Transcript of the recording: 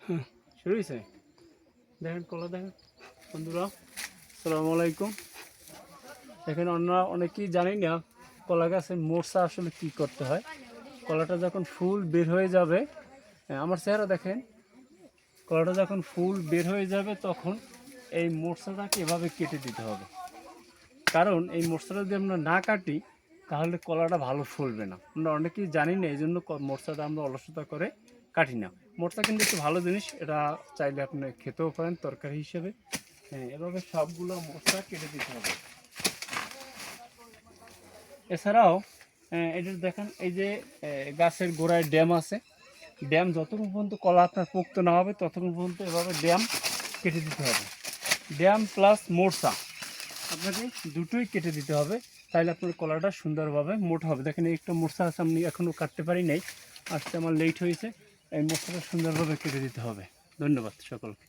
হ্যাঁ, শুরু হয়েছে। দেখেন কলা দেখেন বন্ধুরা, আসসালামু আলাইকুম। এখানে অনেকেই জানি না কলা গাছের মোর্চা আসলে কি করতে হয়। কলাটা যখন ফুল বের হয়ে যাবে, আমার চেহারা দেখেন, কলাটা যখন ফুল বের হয়ে যাবে তখন এই মোর্চাটাকে এভাবে কেটে দিতে হবে। কারণ এই মোর্চাটা যদি আমরা না কাটি তাহলে কলাটা ভালো ফলবে না। আমরা অনেকেই জানি না, এই জন্য মোর্চাটা আমরা অলসতা করে কাটি না। মোর্চা কিন্তু একটু ভালো জিনিস, এটা চাইলে আপনি খেতেও পারেন তরকারি হিসেবে। হ্যাঁ, এভাবে সবগুলো মোর্চা কেটে দিতে হবে। এছাড়াও এটা দেখেন, এই যে গাছের গোড়ায় ড্যাম আছে, ড্যাম যতক্ষণ পর্যন্ত কলা আপনার পোক্ত না হবে ততক্ষণ পর্যন্ত এভাবে ড্যাম কেটে দিতে হবে। ড্যাম প্লাস মোর্চা আপনাকে দুটোই কেটে দিতে হবে, তাহলে আপনার কলাটা সুন্দরভাবে মোটা হবে। দেখেন এই একটা মোর্চা আছে, আমি এখনও কাটতে পারি নাই, আসতে আমার লেট হয়েছে। এই মোর্চাটা সুন্দরভাবে কেটে দিতে হবে। ধন্যবাদ সকলকে।